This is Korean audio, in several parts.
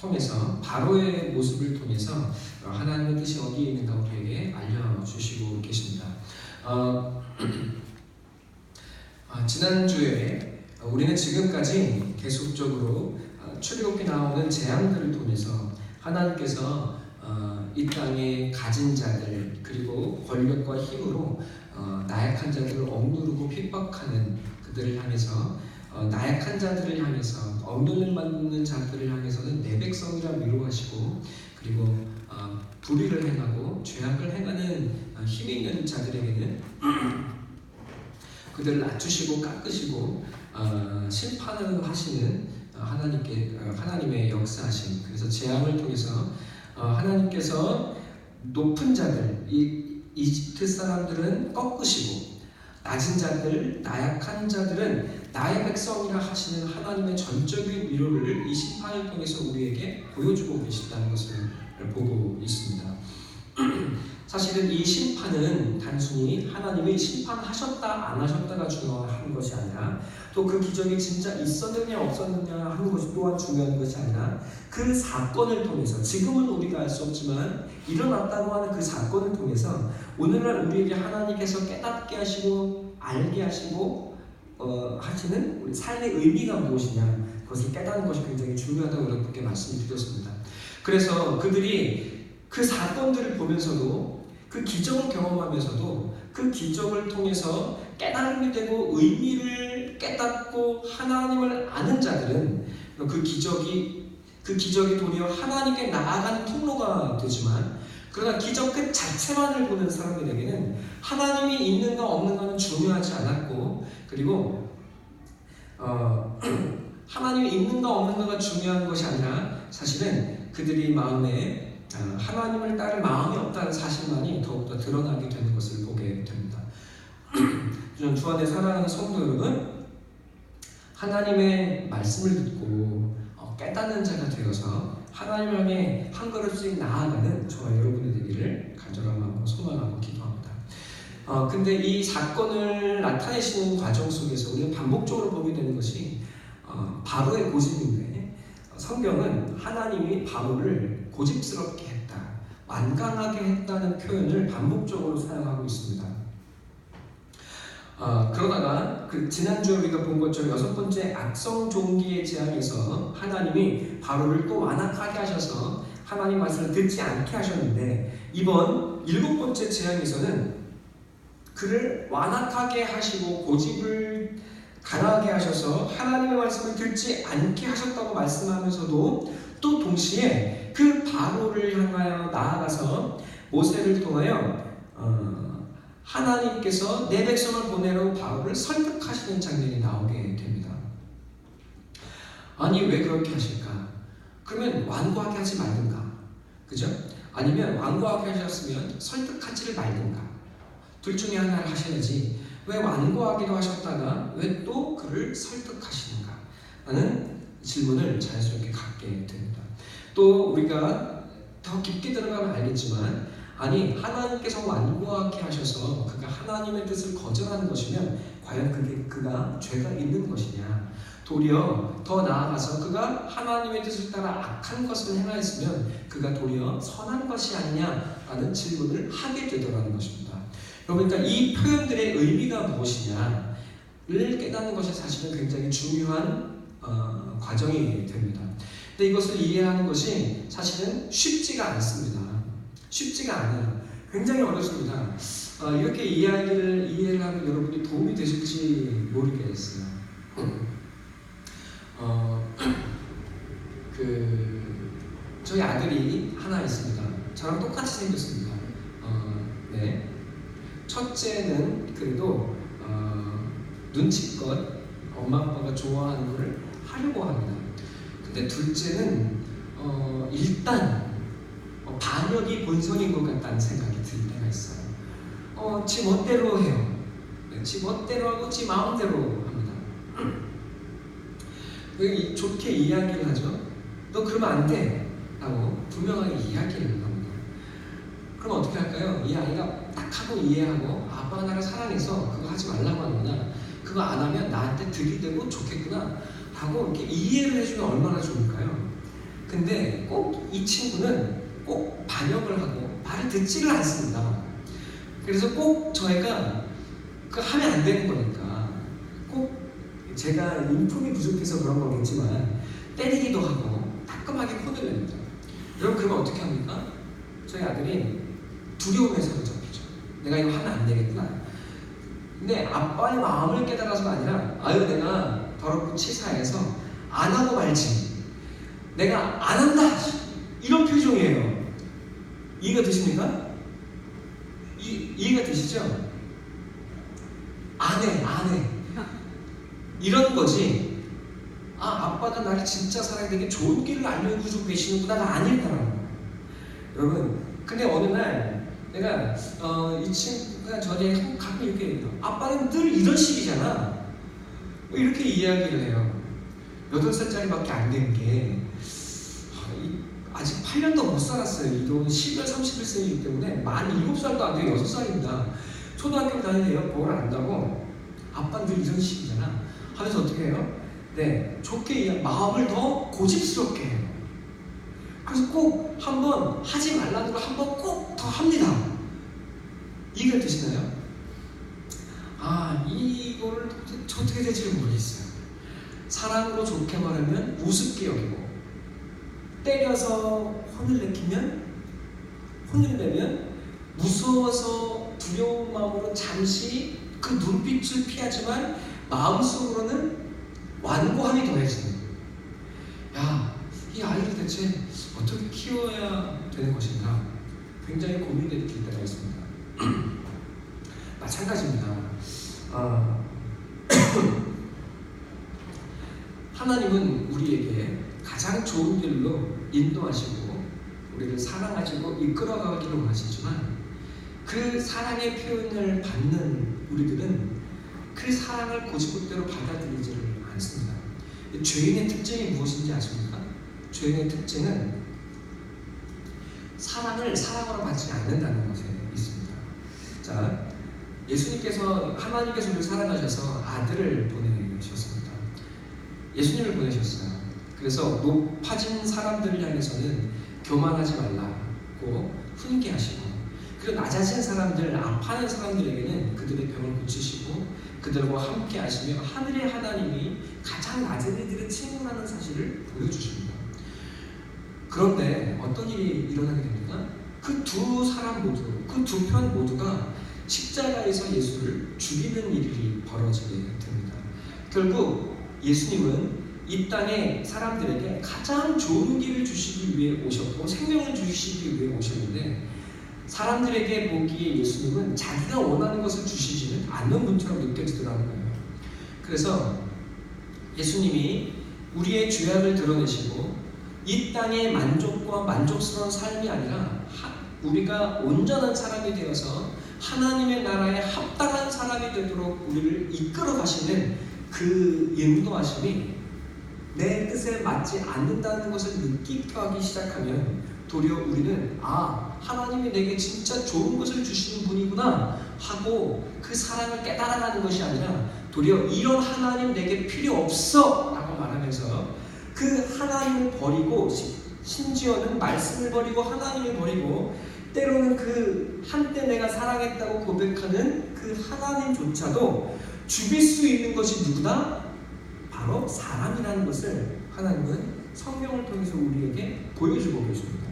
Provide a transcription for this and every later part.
통해서 바로의 모습을 통해서 하나님의 뜻이 어디에 있는가 우리에게 알려주시고 계십니다. 지난주에 우리는 지금까지 계속적으로 출애굽기 나오는 재앙들을 통해서 하나님께서 이 땅에 가진 자들 그리고 권력과 힘으로 나약한 자들을 억누르고 핍박하는 그들을 향해서 나약한 자들을 향해서 억눌림 받는 자들을 향해서는 내 백성이라 위로하시고 그리고 불의를 행하고 죄악을 행하는 힘 있는 자들에게는 그들을 낮추시고 깎으시고 심판을 하시는 하나님의 역사하심. 그래서 재앙을 통해서 하나님께서 높은 자들, 이집트 사람들은 꺾으시고 낮은 자들, 나약한 자들은 나의 백성이라 하시는 하나님의 전적인 위로를 이 심판을 통해서 우리에게 보여주고 계시다는 것을 보고 있습니다. 사실은 이 심판은 단순히 하나님이 심판하셨다 안 하셨다가 중요한 것이 아니라 또 그 기적이 진짜 있었느냐 없었느냐 하는 것이 또한 중요한 것이 아니라 그 사건을 통해서 지금은 우리가 알 수 없지만 일어났다고 하는 그 사건을 통해서 오늘날 우리에게 하나님께서 깨닫게 하시고 알게 하시고 하시는 우리 삶의 의미가 무엇이냐 그것을 깨닫는 것이 굉장히 중요하다고 여러분께 말씀을 드렸습니다. 그래서 그들이 그 사건들을 보면서도 그 기적을 경험하면서도 그 기적을 통해서 깨달음이 되고 의미를 깨닫고 하나님을 아는 자들은 그 기적이 도리어 하나님께 나아가는 통로가 되지만 그러나 기적 그 자체만을 보는 사람들에게는 하나님이 있는가 없는가는 중요하지 않았고 그리고 하나님이 있는가 없는가가 중요한 것이 아니라 사실은 그들이 마음에 하나님을 따를 마음이 없다는 사실만이 더욱더 드러나게 되는 것을 보게 됩니다. 주 안에 사랑하는 성도 여러분, 하나님의 말씀을 듣고 깨닫는 자가 되어서 하나님을 향해 한 걸음씩 나아가는 저와 여러분이 되기를 간절하고 소망하고 기도합니다. 근데 이 사건을 나타내시는 과정 속에서 우리는 반복적으로 보게 되는 것이 바로의 고집인데 성경은 하나님이 바로를 고집스럽게 했다, 완강하게 했다는 표현을 반복적으로 사용하고 있습니다. 그러다가 지난주에 우리가 본 것처럼 6번째 악성 종기의 재앙에서 하나님이 바로를 또 완악하게 하셔서 하나님 말씀을 듣지 않게 하셨는데 이번 7번째 재앙에서는 그를 완악하게 하시고 고집을 강하게 하셔서 하나님의 말씀을 듣지 않게 하셨다고 말씀하면서도 또 동시에 그 바로를 향하여 나아가서 모세를 통하여 하나님께서 내 백성을 보내러 바로를 설득하시는 장면이 나오게 됩니다. 아니 왜 그렇게 하실까? 그러면 완고하게 하지 말든가, 그죠? 아니면 완고하게 하셨으면 설득하지를 말든가, 둘 중에 하나를 하셔야지 왜 완고하기도 하셨다가 왜 또 그를 설득하시는가 라는 질문을 자연스럽게 갖게 됩니다. 또 우리가 더 깊게 들어가면 알겠지만 아니 하나님께서 완고하게 하셔서 그가 하나님의 뜻을 거절하는 것이면 과연 그가 죄가 있는 것이냐, 도리어 더 나아가서 그가 하나님의 뜻을 따라 악한 것을 행하였으면 그가 도리어 선한 것이 아니냐라는 질문을 하게 되더라는 것입니다. 그러니까 이 표현들의 의미가 무엇이냐를 깨닫는 것이 사실은 굉장히 중요한 과정이 됩니다. 근데 이것을 이해하는 것이 사실은 쉽지가 않습니다. 쉽지가 않아요. 굉장히 어렵습니다. 이렇게 이해를 하면 여러분이 도움이 되실지 모르겠어요. 저희 아들이 하나 있습니다. 저랑 똑같이 생겼습니다. 네. 첫째는 그래도 눈치껏 엄마 아빠가 좋아하는 것을 하려고 합니다. 근데 둘째는 일단 반역이 본성인 것 같다는 생각이 들 때가 있어요. 지 멋대로 해요. 지 멋대로 하고 지 마음대로 합니다. 좋게 이야기를 하죠. 너 그러면 안 돼 라고 분명하게 이야기를 합니다. 그럼 어떻게 할까요? 이 아이가 딱 하고 이해하고 아빠가 나를 사랑해서 그거 하지 말라고 하는구나, 그거 안 하면 나한테 득이 되고 좋겠구나 하고 이렇게 이해를 해주면 얼마나 좋을까요? 근데 꼭 이 친구는 꼭 반역을 하고 말을 듣지를 않습니다. 그래서 꼭 저희가 그 하면 안 되는 거니까 꼭 제가 인품이 부족해서 그런 거겠지만 때리기도 하고 따끔하게 혼을 냅니다. 여러분 그러면 어떻게 합니까? 저희 아들이 두려움에 사로잡히죠. 내가 이거 하면 안 되겠구나. 근데 아빠의 마음을 깨달아서가 아니라 아유 내가 더럽고 치사해서 안 하고 말지. 내가 안 한다. 이런 표정이에요. 이해가 되십니까? 이해가 되시죠? 안 해. 이런 거지. 아, 아빠가 나를 진짜 사랑해 되게 좋은 길을 알려주고 계시는구나가 아닐까라는 거예요. 여러분, 근데 어느 날 내가 이 친구가 저한테 가끔 이렇게 얘기해요. 아빠는 늘 이런 식이잖아. 뭐 이렇게 이야기를 해요. 8살짜리밖에 안 된 게 아직 8년도 못 살았어요. 이동은 12월 31세이기 때문에 만 7살도 안 돼요. 6살입니다. 초등학교 다니는데요. 뭘 안다고 아빠는 늘 이런 식이잖아 하면서 어떻게 해요? 네, 좋게 마음을 더 고집스럽게 해요. 그래서 꼭 한번 하지 말라는 걸 한번 꼭 더 합니다. 이해가 되시나요? 아, 이거를 어떻게 될지 모르겠어요. 사랑으로 좋게 말하면 우습게 여기고 때려서 혼을 내면 무서워서 두려운 마음으로 잠시 그 눈빛을 피하지만 마음속으로는 완고함이 더해지는 거예요. 야, 이 아이를 대체 어떻게 키워야 되는 것인가 굉장히 고민될 때가 있습니다. 마찬가지입니다. 하나님은 우리에게 가장 좋은 길로 인도하시고 우리를 사랑하시고 이끌어가기를 원하시지만 그 사랑의 표현을 받는 우리들은 그 사랑을 고집대로 받아들이지를 않습니다. 죄인의 특징이 무엇인지 아십니까? 죄인의 특징은 사랑을 사랑으로 받지 않는다는 것에 있습니다. 자, 예수님께서 하나님께서 우리를 사랑하셔서 아들을 보내셨습니다. 예수님을 보내셨어요. 그래서 높아진 사람들을 향해서는 교만하지 말라고 훈계하시고 그리고 낮아진 사람들, 아파하는 사람들에게는 그들의 병을 고치시고 그들과 함께 하시며 하늘의 하나님이 가장 낮은 이들의 친구라는 사실을 보여주십니다. 그런데 어떤 일이 일어나게 됩니까? 그 두 사람 모두, 그 두 편 모두가 십자가에서 예수를 죽이는 일이 벌어지게 됩니다. 결국 예수님은 이 땅에 사람들에게 가장 좋은 길을 주시기 위해 오셨고 생명을 주시기 위해 오셨는데 사람들에게 보기에 예수님은 자기가 원하는 것을 주시지는 않는 분처럼 느껴지더라는 거예요. 그래서 예수님이 우리의 죄악을 드러내시고 이 땅의 만족과 만족스러운 삶이 아니라 우리가 온전한 사람이 되어서 하나님의 나라에 합당한 사람이 되도록 우리를 이끌어 가시는 그 인도하심이 내 뜻에 맞지 않는다는 것을 느끼게 하기 시작하면 도리어 우리는 하나님이 내게 진짜 좋은 것을 주시는 분이구나 하고 그 사랑을 깨달아가는 것이 아니라 도리어 이런 하나님 내게 필요 없어 라고 말하면서 그 하나님을 버리고 심지어는 말씀을 버리고 하나님을 버리고 때로는 그 한때 내가 사랑했다고 고백하는 그 하나님조차도 죽일 수 있는 것이 누구다? 바로 사람이라는 것을 하나님은 성경을 통해서 우리에게 보여주고 계십니다.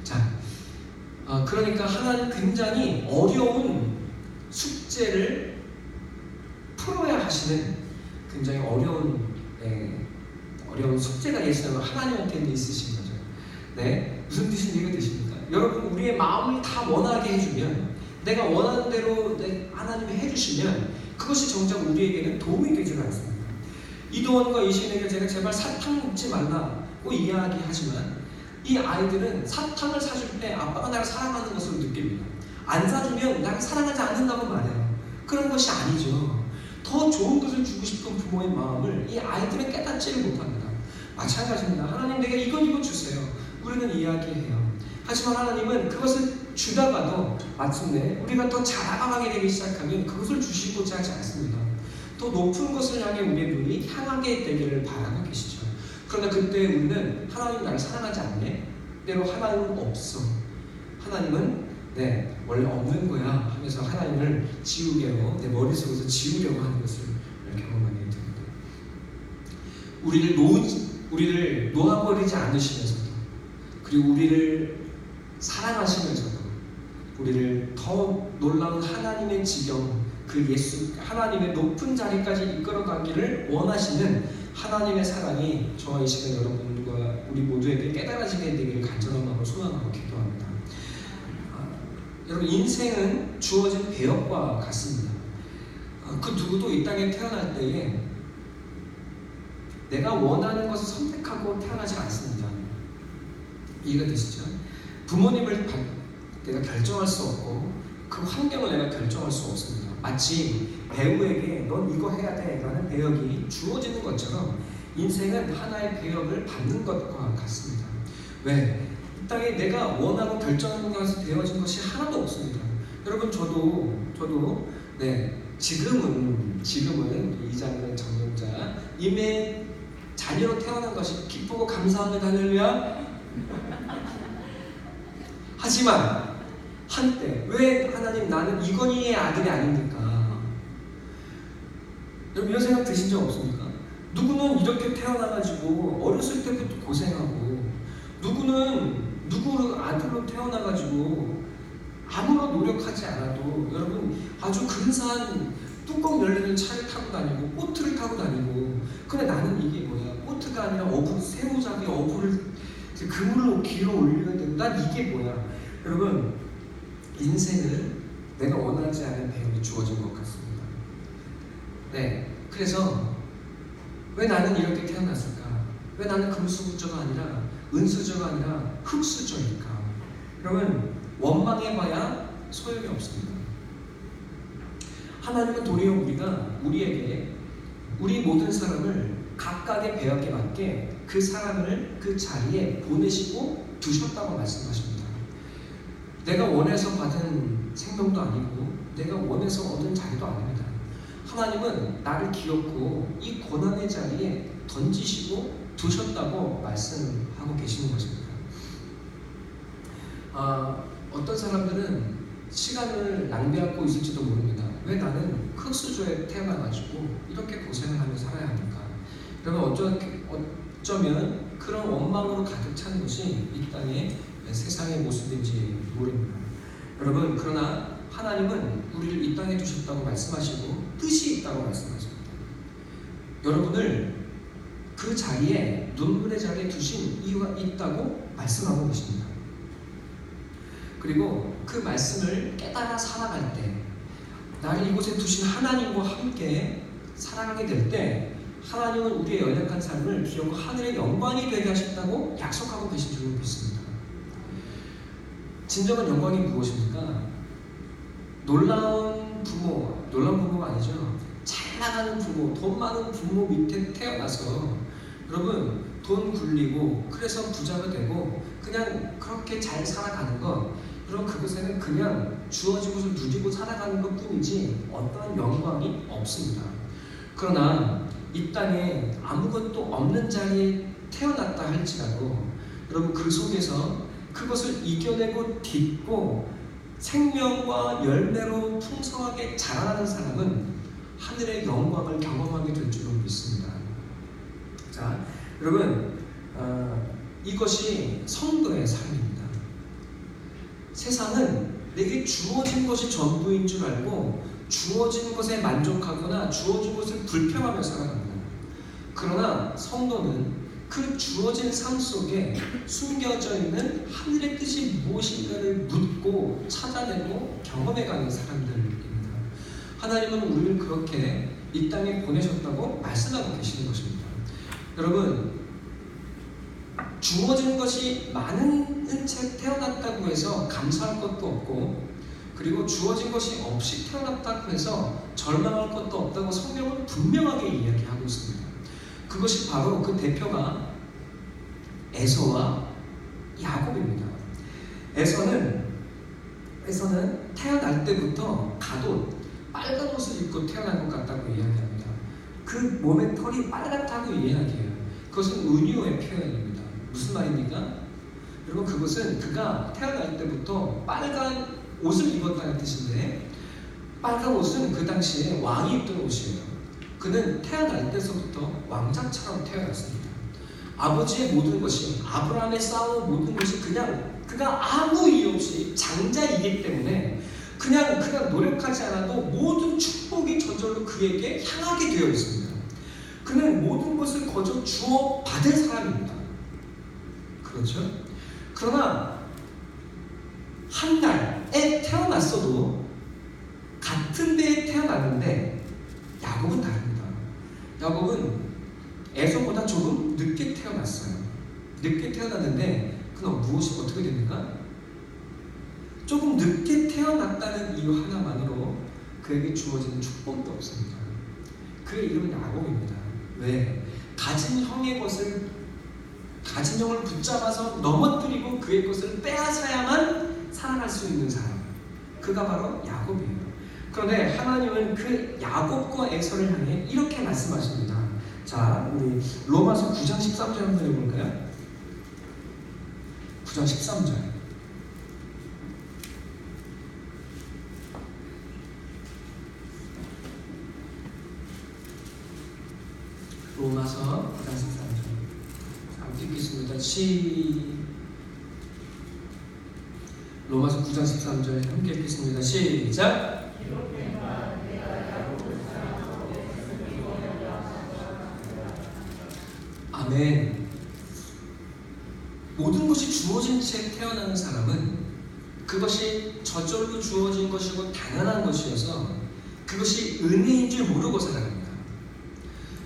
자, 그러니까 하나님 굉장히 어려운 숙제를 풀어야 하시는 굉장히 어려운 숙제가 예수님 하나님한테 있으신 거죠. 네, 무슨 뜻인지 이해가 되십니까? 여러분 우리의 마음을 다 원하게 해주면 내가 원하는 대로 하나님이 해주시면 그것이 정작 우리에게는 도움이 되지 않습니다. 이도원과 이신에게 제가 제발 사탕 먹지 말라고 이야기하지만 이 아이들은 사탕을 사줄 때 아빠가 나를 사랑하는 것으로 느낍니다. 안 사주면 나를 사랑하지 않는다고 말해요. 그런 것이 아니죠. 더 좋은 것을 주고 싶은 부모의 마음을 이 아이들은 깨닫지를 못합니다. 마찬가지입니다. 하나님 내게 이거 주세요. 우리는 이야기해요. 하지만 하나님은 그것을 주다가도 마침내 우리가 더 자라가게 되기 시작하면 그것을 주시고자 하지 않습니다. 더 높은 것을 향해 우리의 눈이 향하게 되기를 바라고 계시죠. 그러나 그때 우리는 하나님 나를 사랑하지 않네? 때로 하나님은 없어. 하나님은 원래 없는 거야 하면서 하나님을 지우개로 내 머릿속에서 지우려고 하는 것을 경험하게 됩니다. 우리를 놓아버리지 않으시면서도, 그리고 우리를 사랑하시면서도 우리를 더 놀라운 하나님의 지경, 그 예수 하나님의 높은 자리까지 이끌어가기를 원하시는 하나님의 사랑이 저와 이 시간 여러분과 우리 모두에게 깨달아지게 되기를 간절한 마음으로 소망하고 기도합니다. 여러분, 인생은 주어진 배역과 같습니다. 그 누구도 이 땅에 태어날 때에 내가 원하는 것을 선택하고 태어나지 않습니다. 이해가 되시죠? 부모님을 내가 결정할 수 없고 그 환경을 내가 결정할 수 없습니다. 마치 배우에게 넌 이거 해야 돼 라는 배역이 주어지는 것처럼 인생은 하나의 배역을 받는 것과 같습니다. 왜? 이 땅에 내가 원하고 결정하는 것에 되어진 것이 하나도 없습니다. 여러분, 저도 지금은 이장은 정명자 임의 자녀로 태어난 것이 기쁘고 감사합니다. 할렐루야. 하지만 한때 왜 하나님 나는 이건희의 아들이 아닙니까? 여러분, 이런 생각 드신 적 없습니까? 누구는 이렇게 태어나가지고 어렸을 때부터 고생하고, 누구는 누구를 아들로 태어나가지고 아무런 노력하지 않아도 여러분 아주 근사한 뚜껑 열리는 차를 타고 다니고 보트를 타고 다니고, 근데 나는 이게 뭐야? 보트가 아니라 어부, 새우잡이 어부를 그물로 길어 올려야 돼. 난 이게 뭐야? 여러분, 인생은 내가 원하지 않은 배역이 주어진 것 같습니다. 그래서 왜 나는 이렇게 태어났을까? 왜 나는 금수저가 아니라 은수저가 아니라 흙수저일까? 여러분, 원망해봐야 소용이 없습니다. 하나님은 도리어 우리에게 우리 모든 사람을 각각의 배역에 맞게 그 사람을 그 자리에 보내시고 두셨다고 말씀하십니다. 내가 원해서 받은 생명도 아니고 내가 원해서 얻은 자리도 아닙니다. 하나님은 나를 기었고 이 고난의 자리에 던지시고 두셨다고 말씀하고 계시는 것입니다. 어떤 사람들은 시간을 낭비하고 있을지도 모릅니다. 왜 나는 흙수저에 태어나가지고 이렇게 고생을 하며 살아야 합니까? 그러면 어쩌면 그런 원망으로 가득 찬 것이 이 땅의 세상의 모습인지 모릅니다. 여러분, 그러나 하나님은 우리를 이 땅에 두셨다고 말씀하시고 뜻이 있다고 말씀하십니다. 여러분을 그 자리에, 눈물의 자리에 두신 이유가 있다고 말씀하고 계십니다. 그리고 그 말씀을 깨달아 살아갈 때, 나를 이곳에 두신 하나님과 함께 살아가게 될 때, 하나님은 우리의 연약한 삶을 기억하고 하늘의 영광이 되게 하셨다고 약속하고 계신 줄로 믿습니다. 진정한 영광이 무엇입니까? 놀라운 부모가 아니죠. 잘 나가는 부모, 돈 많은 부모 밑에 태어나서 여러분 돈 굴리고 그래서 부자가 되고 그냥 그렇게 잘 살아가는 것, 여러분 그것에는 그냥 주어진 것을 누리고 살아가는 것 뿐이지 어떠한 영광이 없습니다. 그러나 이 땅에 아무것도 없는 자리에 태어났다 할지라도 여러분 그 속에서 그것을 이겨내고 딛고 생명과 열매로 풍성하게 자라나는 사람은 하늘의 영광을 경험하게 될 줄로 믿습니다. 자, 여러분, 이것이 성도의 삶입니다. 세상은 내게 주어진 것이 전부인 줄 알고 주어진 것에 만족하거나 주어진 것을 불평하며 살아갑니다. 그러나 성도는 그 주어진 삶 속에 숨겨져 있는 하늘의 뜻이 무엇인가를 묻고 찾아내고 경험해가는 사람들입니다. 하나님은 우리를 그렇게 이 땅에 보내셨다고 말씀하고 계시는 것입니다. 여러분, 주어진 것이 많은 채 태어났다고 해서 감사할 것도 없고, 그리고 주어진 것이 없이 태어났다고 해서 절망할 것도 없다고 성경은 분명하게 이야기하고 있습니다. 그것이 바로 그 대표가 에서와 야곱입니다. 에서는 태어날 때부터 갓옷, 빨간 옷을 입고 태어난 것 같다고 이야기합니다. 그 몸의 털이 빨갛다고 이야기해요. 그것은 은유의 표현입니다. 무슨 말입니까? 여러분, 그것은 그가 태어날 때부터 빨간 옷을 입었다는 뜻인데, 빨간 옷은 그 당시에 왕이 입던 옷이에요. 그는 태어날 때서부터 왕자처럼 태어났습니다. 아버지의 모든 것이, 아브라함의 쌓아온 모든 것이 그냥 그가 아무 이유 없이 장자이기 때문에 그냥 노력하지 않아도 모든 축복이 저절로 그에게 향하게 되어 있습니다. 그는 모든 것을 거저 주어 받은 사람입니다. 그렇죠? 그러나 한 달에 태어났어도 같은 데에 태어났는데 야곱은 다릅니다. 야곱은 에서보다 조금 늦게 태어났어요. 늦게 태어났는데 그는 무엇이 어떻게 됩니까? 조금 늦게 태어났다는 이유 하나만으로 그에게 주어지는 축복도 없습니다. 그의 이름은 야곱입니다. 왜? 가진 형의 붙잡아서 넘어뜨리고 그의 것을 빼앗아야만 살아날 수 있는 사람, 그가 바로 야곱이에요. 그런데 하나님은 그 야곱과 에서를 향해 이렇게 말씀하십니다. 자, 우리 로마서 9장 13절 한번 읽어볼까요? 9장 13절. 로마서 9장 13절. 함께 읽겠습니다. 로마서 9장 13절 함께 읽겠습니다. 시작. 아멘. 모든 것이 주어진 채 태어나는 사람은 그것이 저절로 주어진 것이고 당연한 것이어서 그것이 은혜인 줄 모르고 살아갑니다.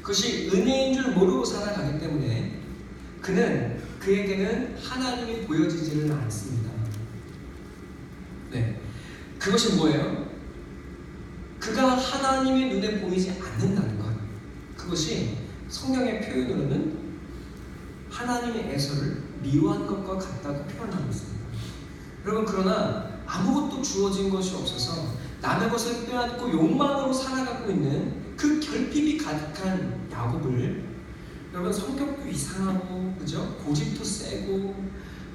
그것이 은혜인 줄 모르고 살아가기 때문에 그에게는 하나님이 보여지지를 않습니다. 네, 그것이 뭐예요? 그가 하나님의 눈에 보이지 않는다는 것. 그것이 성경의 표현으로는 하나님의 에서를 미워한 것과 같다고 표현하고 있습니다. 여러분, 그러나 아무것도 주어진 것이 없어서 남의 것을 빼앗고 욕망으로 살아가고 있는 그 결핍이 가득한 야곱을, 여러분, 성격도 이상하고, 그죠? 고집도 세고,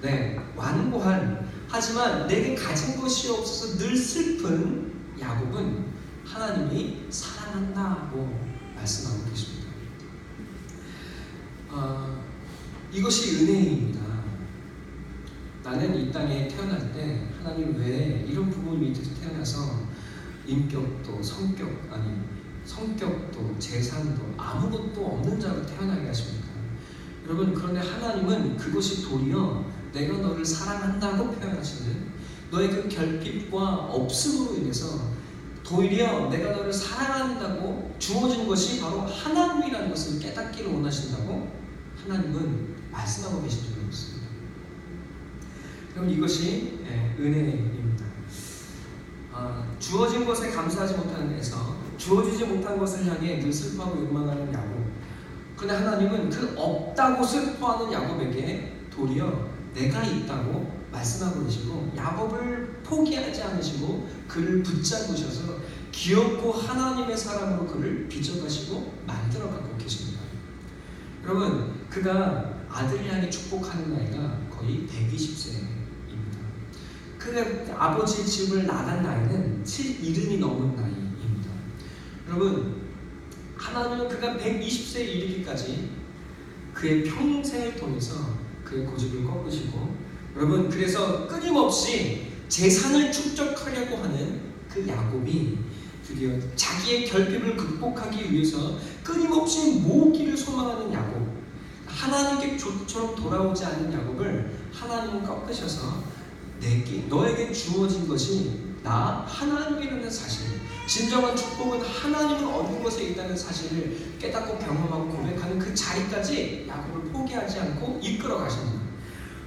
네, 완고한, 하지만 내게 가진 것이 없어서 늘 슬픈 야곱은 하나님이 사랑한다고 말씀하고 계십니다. 이것이 은혜입니다. 나는 이 땅에 태어날 때 하나님 왜 이런 부분 밑에서 태어나서 인격도 성격도 재산도 아무것도 없는 자로 태어나게 하십니까? 여러분, 그런데 하나님은 그것이 도리어 내가 너를 사랑한다고 표현하시는 너의 그 결핍과 없음으로 인해서 도리어 내가 너를 사랑한다고 주어진 것이 바로 하나님이라는 것을 깨닫기를 원하신다고 하나님은 말씀하고 계신 적이 없습니다. 그럼 이것이 은혜입니다. 주어진 것에 감사하지 못하는 데서 주어지지 못한 것을 향해 늘 슬퍼하고 욕망하는 야곱. 그런데 하나님은 그 없다고 슬퍼하는 야곱에게 도리어 내가 있다고 말씀하고 계시고 야곱을 포기하지 않으시고 그를 붙잡으셔서 귀엽고 하나님의 사람으로 그를 빚어가시고 만들어가고 계십니다. 여러분, 그가 아들을 향해 축복하는 나이가 거의 120세입니다. 그 아버지의 집을 나간 나이는 70이 넘은 나이입니다. 여러분, 하나님은 그가 120세에 이르기까지 그의 평생을 통해서 그의 고집을 꺾으시고, 여러분, 그래서 끊임없이 재산을 축적하려고 하는 그 야곱이 드디어 자기의 결핍을 극복하기 위해서 끊임없이 모으기를 소망하는 야곱, 하나님께 조처럼 돌아오지 않는 야곱을 하나님은 꺾으셔서 너에게 주어진 것이 나 하나님이라는 사실, 진정한 축복은 하나님을 얻는 것에 있다는 사실을 깨닫고 경험하고 고백하는 그 자리까지 야곱을 포기하지 않고 이끌어 가십니다.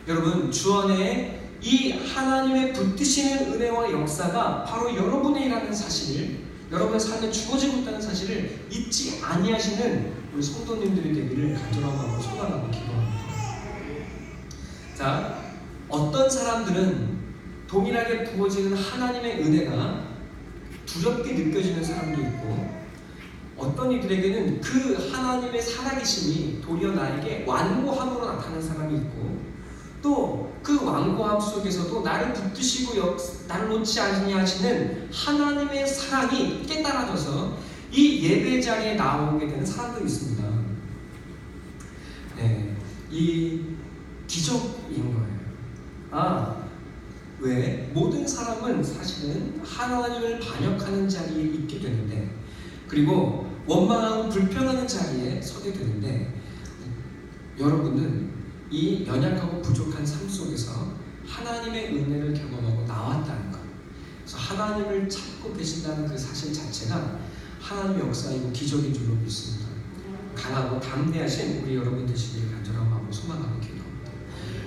여러분, 주 안에 이 하나님의 붙드시는 은혜와 역사가 바로 여러분의 일하는 사실을, 여러분의 삶에 주어지고 있다는 사실을 잊지 아니하시는 우리 성도님들이 되기를 간절하고 소망하고 기도합니다. 자, 어떤 사람들은 동일하게 부어지는 하나님의 은혜가 두렵게 느껴지는 사람도 있고, 어떤 이들에게는 그 하나님의 살아계심이 도리어 나에게 완고함으로 나타나는 사람이 있고, 또 그 완고함 속에서도 나를 붙드시고 나를 놓지 아니하시는 하나님의 사랑이 깨달아져서 이 예배 자리에 나오게 되는 사람들이 있습니다. 네, 이 기적인 거예요. 왜? 모든 사람은 사실은 하나님을 반역하는 자리에 있게 되는데, 그리고 원망하고 불평하는 자리에 서게 되는데, 여러분은 이 연약하고 부족한 삶 속에서 하나님의 은혜를 경험하고 나왔다는 것, 그래서 하나님을 찾고 계신다는 그 사실 자체가 하나님의 역사이고 기적인 줄로 믿습니다. 강하고 담대하신 우리 여러분 되시기를 간절하고 마음으로 소망하고 기도합니다.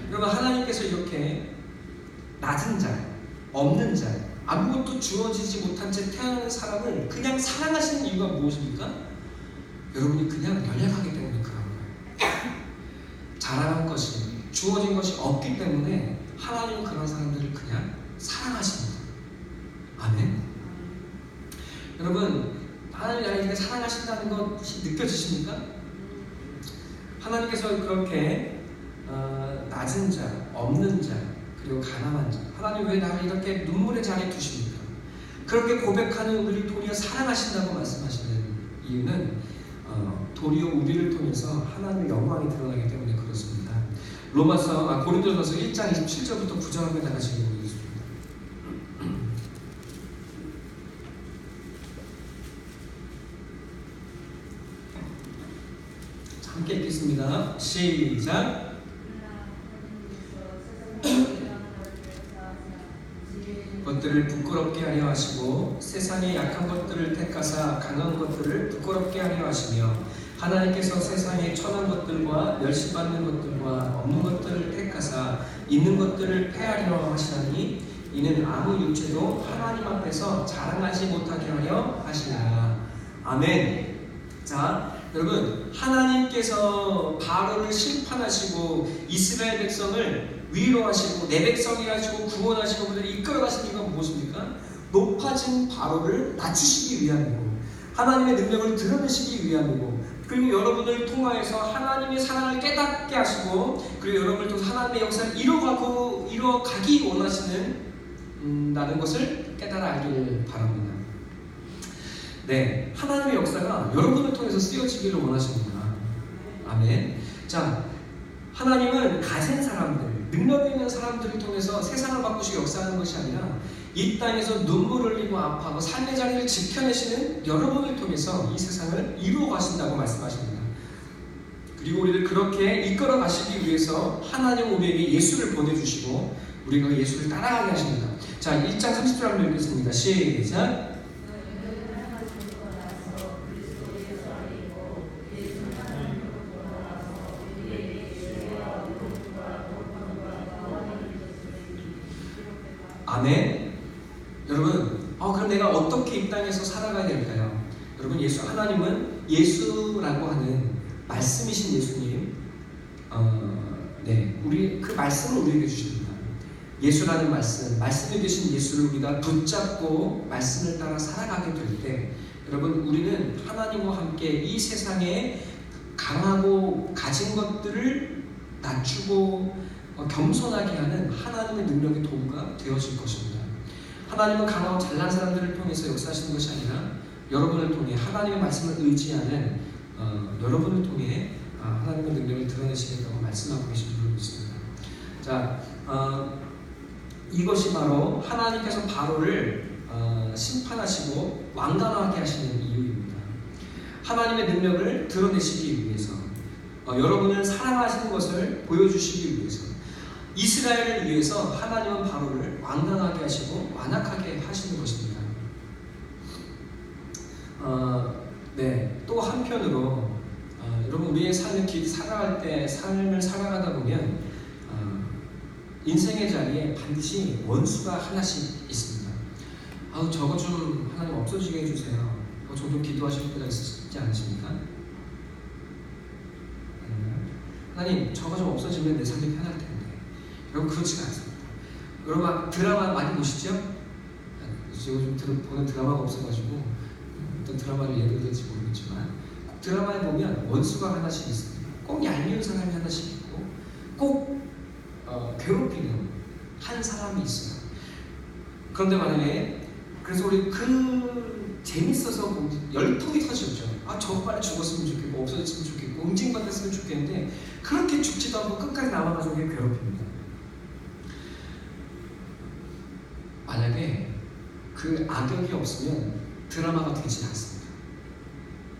여러분, 하나님께서 이렇게 낮은 자, 없는 자, 아무것도 주어지지 못한 채 태어나는 사람을 그냥 사랑하시는 이유가 무엇입니까? 여러분이 그냥 연약하기 때문에 그런 거예요. 자랑할 것이, 주어진 것이 없기 때문에 하나님은 그런 사람들을 그냥 사랑하십니다. 아멘. 여러분, 하나님이 나에게 사랑하신다는 것이 느껴지십니까? 하나님께서 그렇게 낮은 자, 없는 자, 그리고 가난한 자, 하나님 왜 나를 이렇게 눈물의 자리에 두십니까? 그렇게 고백하는 우리를 도리어 사랑하신다고 말씀하시는 이유는 도리어 우리를 통해서 하나님의 영광이 드러나기 때문에 그렇습니다. 고린도전서 1장 27절부터 9절을 다 같이 읽어보겠습니다. 함께 읽겠습니다. 시작. 것들을 부끄럽게 하려 하시고 세상의 약한 것들을 택하사 강한 것들을 부끄럽게 하려 하시며, 하나님께서 세상의 천한 것들과 멸시받는 것들과 없는 것들을 택하사 있는 것들을 폐하려 하시나니, 이는 아무 육체도 하나님 앞에서 자랑하지 못하게 하려 하시니라. 아멘. 자, 여러분, 하나님께서 바로를 심판하시고 이스라엘 백성을 위로하시고 내 백성이 가지고 구원하시고 그들을 이끌어가신 이유가 무엇입니까? 높아진 바로를 낮추시기 위함이고, 하나님의 능력을 드러내시기 위함이고, 그리고 여러분을 통하여서 하나님의 사랑을 깨닫게 하시고, 그리고 여러분을 통해서 하나님의 역사를 이뤄가기 원하시는 라는 것을 깨달아 알기를 바랍니다. 네, 하나님의 역사가 여러분을 통해서 쓰여지기를 원하십니다. 아멘. 자, 하나님은 가진 사람들, 능력 있는 사람들을 통해서 세상을 바꾸시고 역사하는 것이 아니라 이 땅에서 눈물 흘리고 아파하고 삶의 자리를 지켜내시는 여러분을 통해서 이 세상을 이루어 가신다고 말씀하십니다. 그리고 우리를 그렇게 이끌어 가시기 위해서 하나님 우리에게 예수를 보내주시고 우리가 그 예수를 따라가게 하십니다. 자, 1장 30절 한번 읽겠습니다. 시작. 아멘. 여러분, 그럼 내가 어떻게 이 땅에서 살아가야 될까요? 여러분, 하나님은 예수라고 하는 말씀이신 예수님, 우리 그 말씀을 우리에게 주십니다. 예수라는 말씀이 되신 예수를 우리가 붙잡고 말씀을 따라 살아가게 될 때, 여러분, 우리는 하나님과 함께 이 세상에 강하고 가진 것들을 낮추고 겸손하게 하는 하나님의 능력의 도구가 되어질 것입니다. 하나님은 강하고 잘난 사람들을 통해서 역사하시는 것이 아니라 여러분을 통해 하나님의 말씀을 의지하는 여러분을 통해 하나님의 능력을 드러내시겠다고 말씀하고 계신 줄로 믿습니다. 자, 이것이 바로 하나님께서 바로를 심판하시고 왕관하게 하시는 이유입니다. 하나님의 능력을 드러내시기 위해서, 여러분을 사랑하시는 것을 보여주시기 위해서, 이스라엘을 위해서 하나님은 바로를 왕관하게 하시고 완악하게 하시는 것입니다. 또 한편으로 여러분, 우리의 삶을 삶을 살아가다 보면 인생의 자리에 반드시 원수가 하나씩 있습니다. 저거 좀 하나님 없어지게 해주세요. 종종 기도하실 때가 있지 않으십니까? 하나님, 저거 좀 없어지면 내 삶이 편할 텐데. 여러분, 그렇지가 않습니다. 여러분, 드라마 많이 보시죠? 제가 요즘 보는 드라마가 없어가지고 어떤 드라마를 예를 들지 모르겠어요. 있지만 드라마에 보면 원수가 하나씩 있습니다. 꼭 얄미운 사람이 하나씩 있고 꼭 괴롭히는 한 사람이 있어요. 그런데 만약에 그래서 우리 재밌어서 열통이 터지죠. 저 빨리 죽었으면 좋겠고 없어졌으면 좋겠고 응징받았으면 좋겠는데 그렇게 죽지도 않고 끝까지 남아가지고 괴롭힙니다. 만약에 그 악역이 없으면 드라마가 되지 않습니다.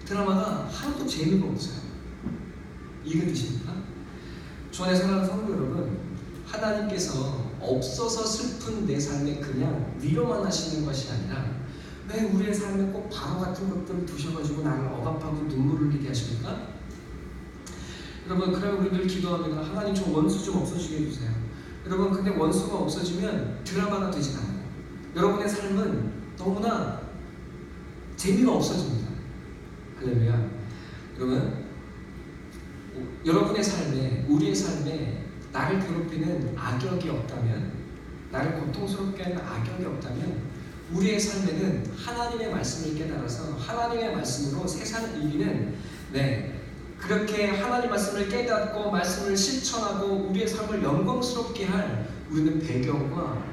드라마가 하나도 재미가 없어요. 이해되십니까? 주 안에 사랑하는 성도 여러분, 하나님께서 없어서 슬픈 내 삶에 그냥 위로만 하시는 것이 아니라 왜 우리의 삶에 꼭 바로 같은 것들을 두셔가지고 나를 억압하고 눈물을 흘리게 하십니까? 여러분, 그럼 우리 늘 기도합니다. 하나님 저 원수 좀 없어지게 해주세요. 여러분, 근데 원수가 없어지면 드라마가 되지 않아요. 여러분의 삶은 너무나 재미가 없어집니다. 할렐루야. 여러분, 여러분의 삶에, 우리의 삶에 나를 괴롭히는 악역이 없다면, 나를 고통스럽게 하는 악역이 없다면 우리의 삶에는 하나님의 말씀을 깨달아서 하나님의 말씀으로 세상을 이기는 그렇게 하나님 말씀을 깨닫고 말씀을 실천하고 우리의 삶을 영광스럽게 할 우리는 배경과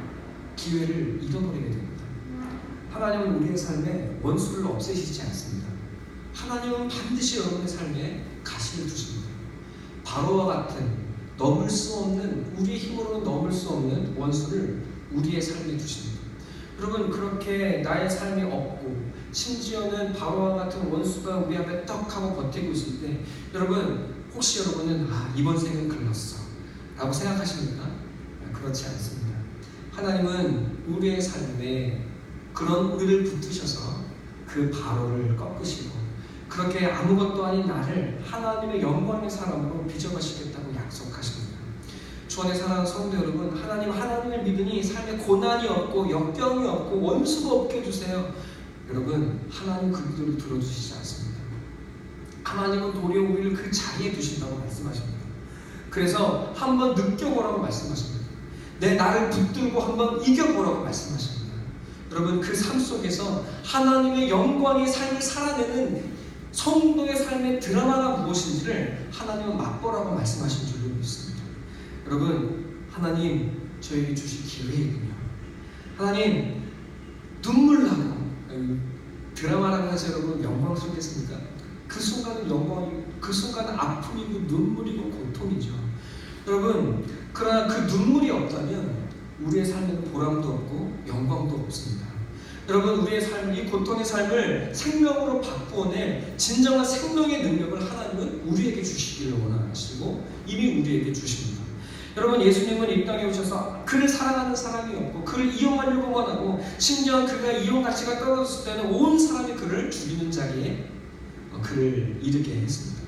기회를 잃어버리게 됩니다. 하나님은 우리의 삶에 원수를 없애시지 않습니다. 하나님은 반드시 여러분의 삶에 가시를 두십니다. 바로와 같은 넘을 수 없는, 우리의 힘으로 넘을 수 없는 원수를 우리의 삶에 두십니다. 여러분, 그렇게 나의 삶이 없고 심지어는 바로와 같은 원수가 우리 앞에 떡 하고 버티고 있을 때 여러분, 혹시 여러분은 이번 생은 글렀어 라고 생각하십니까? 그렇지 않습니다. 하나님은 우리의 삶에 그런 우리를 붙드셔서 그 바로를 꺾으시고 그렇게 아무것도 아닌 나를 하나님의 영광의 사람으로 빚어가시겠다고 약속하십니다. 주 안에 사랑하는 성도 여러분, 하나님을 믿으니 삶에 고난이 없고 역경이 없고 원수가 없게 해주세요. 여러분, 하나님 그 기도를 들어주시지 않습니다. 하나님은 도리어 우리를 그 자리에 두신다고 말씀하십니다. 그래서 한번 느껴보라고 말씀하십니다. 내 나를 붙들고 한번 이겨보라고 말씀하십니다. 여러분, 그 삶 속에서 하나님의 영광의 삶을 살아내는 성도의 삶의 드라마가 무엇인지를 하나님은 맛보라고 말씀하신 줄로 믿습니다. 여러분, 하나님 저에게 주실 기회이군요. 하나님, 눈물 나고 드라마라고 해서 여러분 영광스럽겠습니까? 그 순간은 영광이고 그 순간은 아픔이고 눈물이고 고통이죠. 여러분, 그러나 그 눈물이 없다면 우리의 삶에는 보람도 없고 영광도 없습니다. 여러분, 우리의 삶을, 이 고통의 삶을 생명으로 바꾸어낼 진정한 생명의 능력을 하나님은 우리에게 주시기를 원하시고 이미 우리에게 주십니다. 여러분, 예수님은 이 땅에 오셔서 그를 사랑하는 사람이 없고 그를 이용하려고만 하고 심지어 그가 이용 가치가 떨어졌을 때는 온 사람이 그를 죽이는 자리에 그를 이르게 했습니다.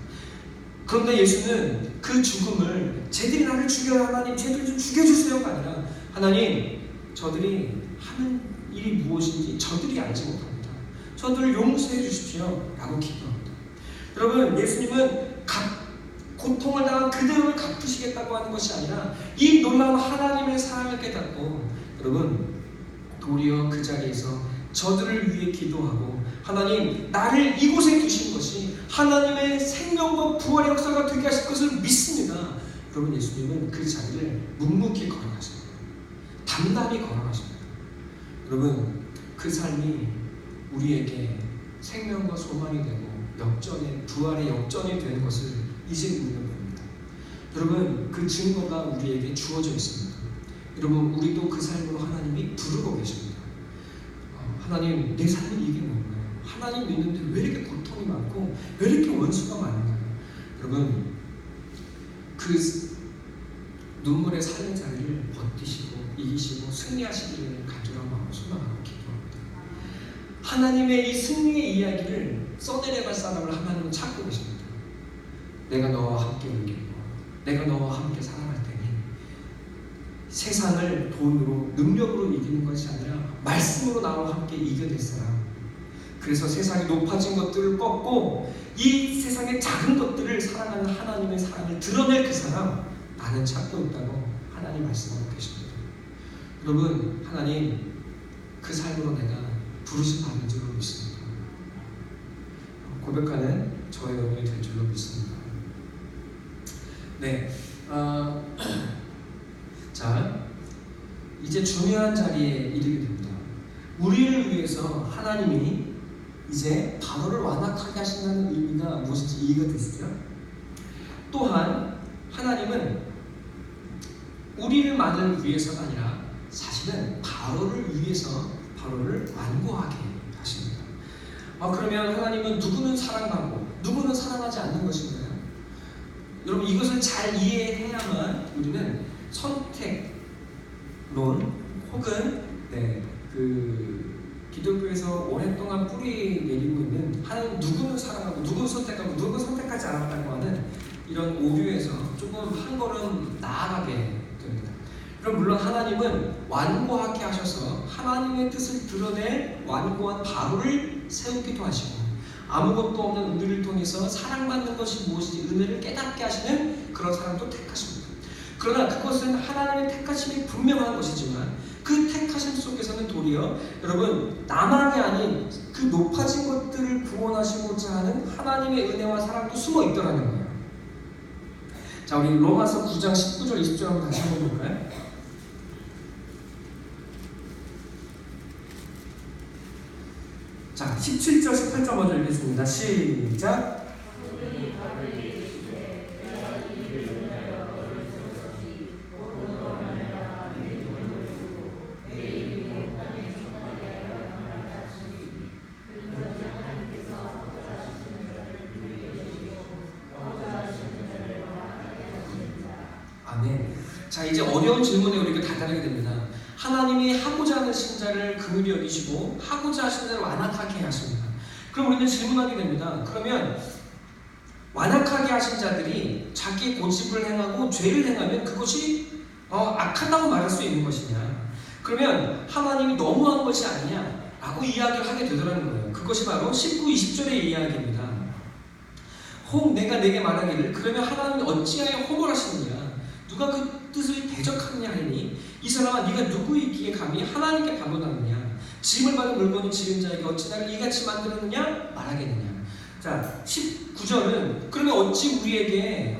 그런데 예수는 그 죽음을 쟤들이 나를 죽여요 하나님, 쟤들 좀 죽여주세요가 아니라 하나님, 저들이 하는 일이 무엇인지 저들이 알지 못합니다. 저들을 용서해 주십시오 라고 기도합니다. 여러분, 예수님은 고통을 당한 그대로를 갚으시겠다고 하는 것이 아니라 이 놀라운 하나님의 사랑을 깨닫고 여러분, 도리어 그 자리에서 저들을 위해 기도하고 하나님, 나를 이곳에 두신 것이 하나님의 생명과 부활의 역사가 되게 하실 것을 믿습니다. 여러분, 예수님은 그 자리를 묵묵히 걸어가십니다. 담담히 걸어가십니다. 여러분, 그 삶이 우리에게 생명과 소망이 되고 역전의 부활의 역전이 되는 것을 이제 우리는 봅니다. 여러분, 그 증거가 우리에게 주어져 있습니다. 여러분, 우리도 그 삶으로 하나님이 부르고 계십니다. 하나님, 내 삶이 이게 뭔가요? 하나님 믿는데 왜 이렇게 고통이 많고 왜 이렇게 원수가 많은가요? 여러분, 그 눈물의 삶의 자리를 버티시고 이기시고 승리하시기를 간절한 마음으로 소망하고 기도합니다. 하나님의 이 승리의 이야기를 써내려갈 사람을 하나님은 찾고 계십니다. 내가 너와 함께 이기고 내가 너와 함께 살아갈 테니 세상을 돈으로 능력으로 이기는 것이 아니라 말씀으로 나와 함께 이겨낼 사람. 그래서 세상이 높아진 것들을 꺾고 이 세상의 작은 것들을 사랑하는 하나님의 사랑을 드러낼 그 사람, 나는 찾고 있다고 하나님 말씀하고 계십니다. 여러분, 하나님 그 삶으로 내가 부르심 받는 줄로 믿습니다. 고백하는 저의 여러분이 될 줄로 믿습니다. 네, 자, 이제 중요한 자리에 이르게 됩니다. 우리를 위해서 하나님이 이제 바로를 완악하게 하신다는 의미가 무엇인지 이해가 되시죠? 또한 하나님은 우리만을 위해서가 아니라 사실은 바로를 위해서 바로를 완고하게 하십니다. 그러면 하나님은 누구는 사랑하고 누구는 사랑하지 않는 것인가요? 여러분, 이것을 잘 이해해야만 우리는 선택론 혹은 기독교에서 오랫동안 뿌리 내리고 있는 하나님 누구는 사랑하고 누구는 선택하고 누구는 선택하지 않았다고 하는 이런 오류에서 조금 한 걸음 나아가게 됩니다. 그럼 물론 하나님은 완고하게 하셔서 하나님의 뜻을 드러낼 완고한 바로를 세우기도 하시고, 아무것도 없는 우리를 통해서 사랑받는 것이 무엇인지 은혜를 깨닫게 하시는 그런 사람도 택하십니다. 그러나 그것은 하나님의 택하심이 분명한 것이지만 그 택하심 속에서는 도리어 여러분 나만이 아닌 그 높아진 것들을 구원하시고자 하는 하나님의 은혜와 사랑도 숨어 있더라는 거예요. 자, 우리 로마서 9장 19절 20절 한번 다시 한번 볼까요? 자, 17절 18절 먼저 읽겠습니다. 시작. 아멘. 자, 이제 어려운 질문에 우리가 다다르게 됩니다. 하나님이 하고자 하는 신자를 긍휼히 여기시고 하고자 하신 자를 완악하게 하십니다. 그럼 우리는 질문하게 됩니다. 그러면 완악하게 하신 자들이 자기 고집을 행하고 죄를 행하면 그것이 악하다고 말할 수 있는 것이냐? 그러면 하나님이 너무한 것이 아니냐? 라고 이야기를 하게 되더라는 거예요. 그것이 바로 19, 20절의 이야기입니다. 혹 내가 내게 말하기를 그러면 하나님이 어찌하여 혹을 하시느냐? 누가 그 뜻을 대적하느냐 하니 이 사람아 네가 누구이기에 감히 하나님께 반론하느냐? 짐을 받은 물건이 지은 자에게 어찌 나를 이같이 만들었느냐? 말하겠느냐? 자, 19절은 그러면 어찌 우리에게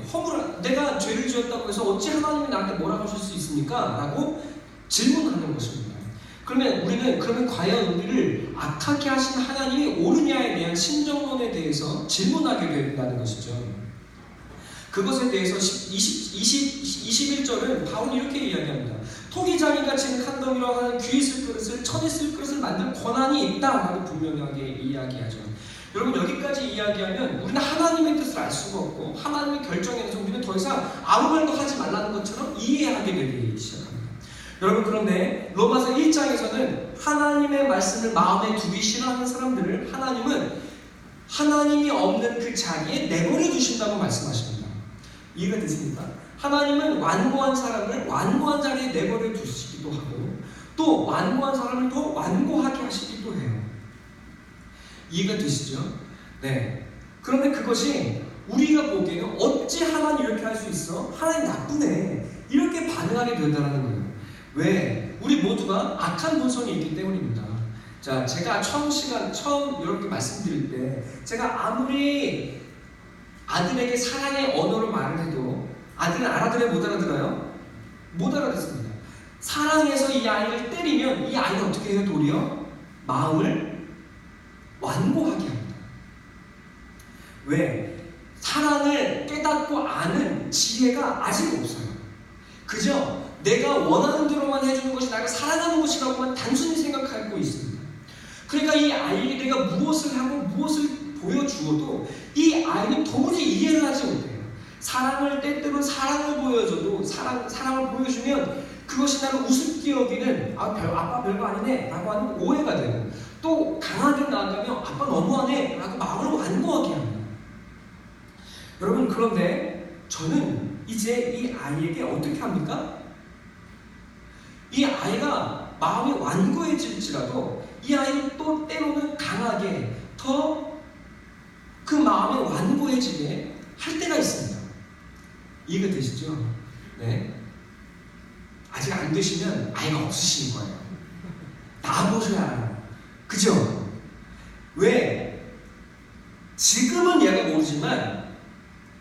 내가 죄를 지었다고 해서 어찌 하나님이 나한테 뭐라고 하실 수 있습니까? 라고 질문하는 것입니다. 그러면 과연 우리를 악하게 하신 하나님이 옳으냐에 대한 신정론에 대해서 질문하게 된다는 것이죠. 그것에 대해서 21절은 바울이 이렇게 이야기합니다. 토기장이가 지는 칸더미로 하는 귀 쓸 그릇을 천이 쓸 그릇을 만들 권한이 있다라고 분명하게 이야기하죠. 여러분, 여기까지 이야기하면 우리는 하나님의 뜻을 알 수가 없고 하나님의 결정에 대해서 우리는 더 이상 아무 말도 하지 말라는 것처럼 이해하게 되기 시작합니다. 여러분, 그런데 로마서 1장에서는 하나님의 말씀을 마음에 두기 싫어하는 사람들을 하나님은 하나님이 없는 그 자리에 내버려 두신다고 말씀하십니다. 이해가 되십니까? 하나님은 완고한 사람을 완고한 자리에 내버려 두시기도 하고 또 완고한 사람을 더 완고하게 하시기도 해요. 이해가 되시죠? 네. 그런데 그것이 우리가 보기에는 어찌 하나님 이렇게 할 수 있어? 하나님 나쁘네. 이렇게 반응하게 된다는 거예요. 왜? 우리 모두가 악한 본성이 있기 때문입니다. 자, 제가 처음 이렇게 말씀드릴 때 제가 아무리 아들에게 사랑의 언어로 말을 해도 아들은 알아들어요? 못 알아들어요? 못 알아듣습니다. 사랑해서 이 아이를 때리면 이 아이는 어떻게 해요? 도리어 마음을 완고하게 합니다. 왜? 사랑을 깨닫고 아는 지혜가 아직 없어요. 그저 내가 원하는 대로만 해주는 것이 나를 사랑하는 것이라고만 단순히 생각하고 있습니다. 그러니까 이 아이에게 내가 무엇을 하고 무엇을 보여주어도 이 아이는 도무지 이해를 하지 못해요. 사랑을 때때로 사랑을 보여줘도 사랑을 보여주면 그것이 나를 우습게 여기는 아빠 별거 아니네 라고 하는 오해가 되고 또 강하게 나아가면 아빠 너무하네 라고 마음을 완고하게 합니다. 여러분, 그런데 저는 이제 이 아이에게 어떻게 합니까? 이 아이가 마음이 완고해질지라도 이 아이는 또 때로는 강하게 더 그 마음이 완고해지게 할 때가 있습니다. 이해가 되시죠? 네. 아직 안 되시면 아이가 없으신 거예요. 나보셔야 알아요. 그죠? 왜? 지금은 얘가 모르지만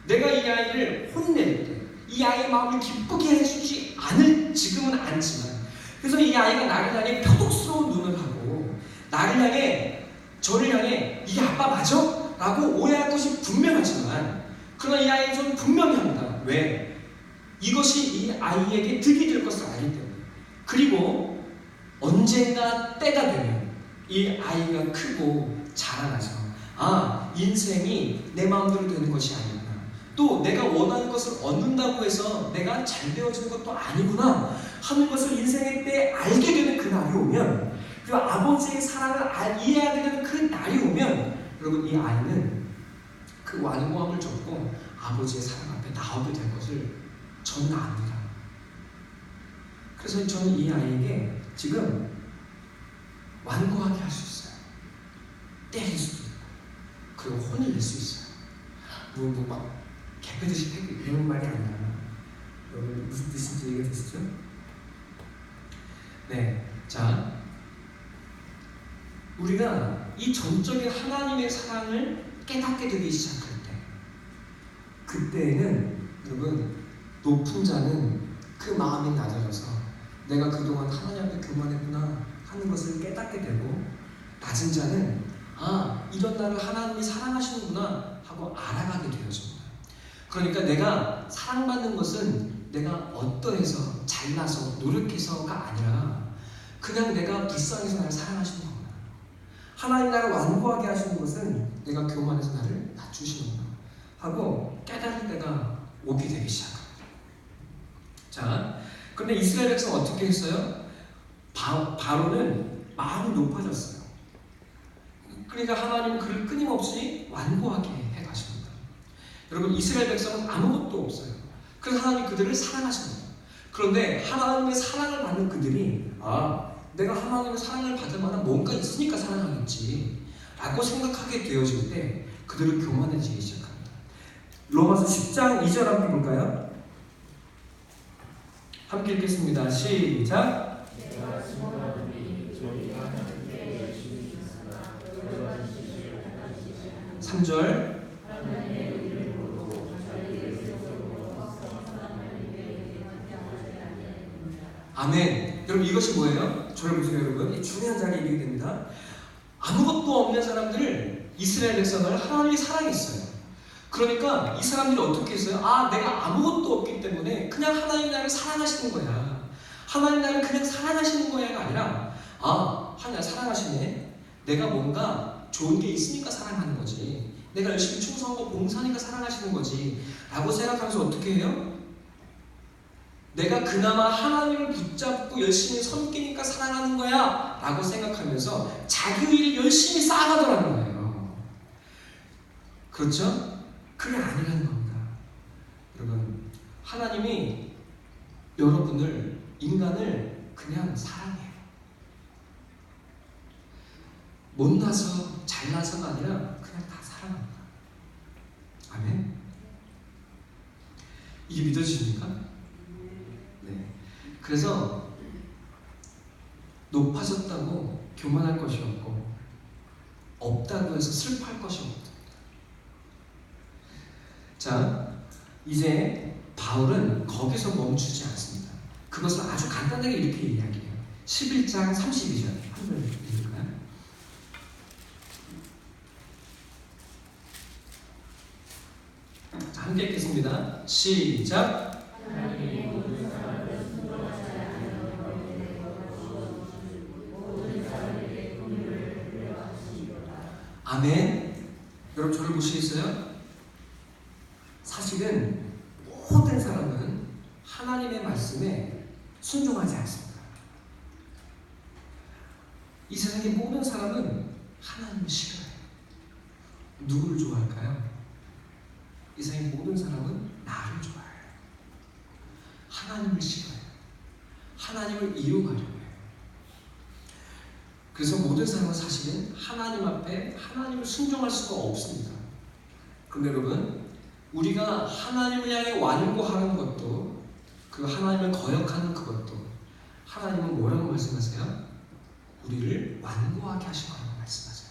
내가 이 아이를 혼낼 때 이 아이의 마음을 기쁘게 해주지 않을 지금은 않지만, 그래서 이 아이가 나를 향해 표독스러운 눈을 하고 나를 향해, 저를 향해 이게 아빠 맞아? 라고 오해할 것이 분명하지만, 그러나 이 아이는 저는 분명히 합니다. 왜? 이것이 이 아이에게 득이 될 것을 알기 때문에. 그리고 언젠가 때가 되면 이 아이가 크고 자라나서 인생이 내 마음대로 되는 것이 아니구나, 또 내가 원하는 것을 얻는다고 해서 내가 잘 되어지는 것도 아니구나 하는 것을 인생의 때에 알게 되는 그 날이 오면, 그리고 아버지의 사랑을 이해하게 되는 그 날이 오면, 여러분, 이 아이는 그 완고함을 접고 아버지의 사랑 앞에 나오게 될 것을 저는 압니다. 그래서 저는 이 아이에게 지금 완고하게 할 수 있어요. 때릴 수도 있고, 그리고 혼을 낼 수 있어요. 막 개패듯이 배운 말이 아니라, 여러분 무슨 뜻인지 이해가 되시죠? 네, 자, 우리가 이 전적인 하나님의 사랑을 깨닫게 되기 시작할 때, 그때에는 여러분, 높은 자는 그 마음이 낮아져서 내가 그동안 하나님 앞에 교만했구나 하는 것을 깨닫게 되고, 낮은 자는 이런 나를 하나님이 사랑하시는구나 하고 알아가게 되어집니다. 그러니까 내가 사랑받는 것은 내가 어떠해서 잘나서 노력해서가 아니라 그냥 내가 불쌍해서 나를 사랑하시는 겁니다. 하나님 나를 완고하게 하시는 것은 내가 교만해서 나를 낮추시는구나 하고 깨달을 때가 오게 되기 시작합니다. 자, 그런데 이스라엘 백성 어떻게 했어요? 바로는 마음이 높아졌어요. 그러니까 하나님은 그를 끊임없이 완고하게 해가십니다. 여러분, 이스라엘 백성은 아무것도 없어요. 그래서 하나님이 그들을 사랑하십니다. 그런데 하나님의 사랑을 받는 그들이 내가 하나님의 사랑을 받을 만한 뭔가 있으니까 사랑하겠지 라고 생각하게 되어질 때 그들은 교만해지기 시작합니다. 로마서 10장 2절 함께 볼까요? 함께 읽겠습니다. 시작. 3절. 아멘. 여러분, 이것이 뭐예요? 저를 보세요, 여러분. 이 중요한 자리에 이르게 됩니다. 아무것도 없는 사람들을, 이스라엘 백성을 하나님이 사랑했어요. 그러니까 이 사람들이 어떻게 했어요? 내가 아무것도 없기 때문에 그냥 하나님 나를 사랑하시는 거야. 하나님 나를 그냥 사랑하시는 거야가 아니라, 하나님 사랑하시네. 내가 뭔가 좋은 게 있으니까 사랑하는 거지. 내가 열심히 충성하고 봉사하니까 사랑하시는 거지. 라고 생각하면서 어떻게 해요? 내가 그나마 하나님을 붙잡고 열심히 섬기니까 사랑하는 거야 라고 생각하면서 자기 의를 열심히 쌓아가더라는 거예요. 그렇죠? 그게 아니라는 겁니다. 여러분, 하나님이 여러분을, 인간을 그냥 사랑해요. 못나서 잘나서가 아니라 그냥 다 사랑합니다. 아멘? 이게 믿어지십니까? 네. 그래서 높아졌다고 교만할 것이 없고, 없다고 해서 슬퍼할 것이 없다. 자, 이제 바울은 거기서 멈추지 않습니다. 그것을 아주 간단하게 이렇게 이야기해요. 11장 32절 한번 읽을까요? 자, 함께 읽겠습니다. 시작. 아멘. 여러분, 저를 보시겠어요? 사실은 모든 사람은 하나님의 말씀에 순종하지 않습니다. 이 세상의 모든 사람은 하나님을 싫어해요. 누구를 좋아할까요? 이 세상의 모든 사람은 나를 좋아해요. 하나님을 싫어해요. 하나님을 이용하려고 해요. 그래서 모든 사람은 사실은 하나님 앞에 하나님을 순종할 수가 없습니다. 그런데 여러분, 우리가 하나님을 향해 완고하는 것도, 그 하나님을 거역하는 그것도, 하나님은 뭐라고 말씀하세요? 우리를 완고하게 하실 거라고 말씀하세요.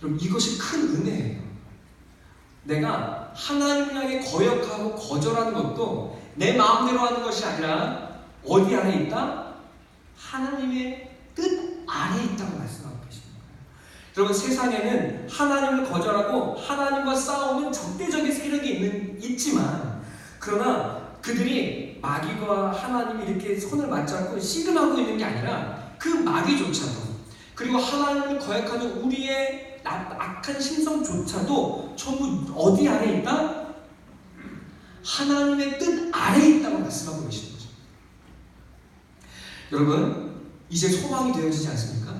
여러분, 이것이 큰 은혜예요. 내가 하나님을 향해 거역하고 거절하는 것도 내 마음대로 하는 것이 아니라 어디 안에 있다? 하나님의 뜻 안에 있다고 말씀하고 계시는 거예요. 여러분, 세상에는 하나님을 거절하고 하나님과 싸우는 적대적인 세력이 있지만, 그러나 그들이 마귀와 하나님이 이렇게 손을 맞잡고 씨름하고 있는 게 아니라 그 마귀조차도, 그리고 하나님을 거역하는 우리의 악한 심성조차도 전부 어디 안에 있다? 하나님의 뜻 아래에 있다고 말씀하고 계시는 거죠. 여러분, 이제 소망이 되어지지 않습니까?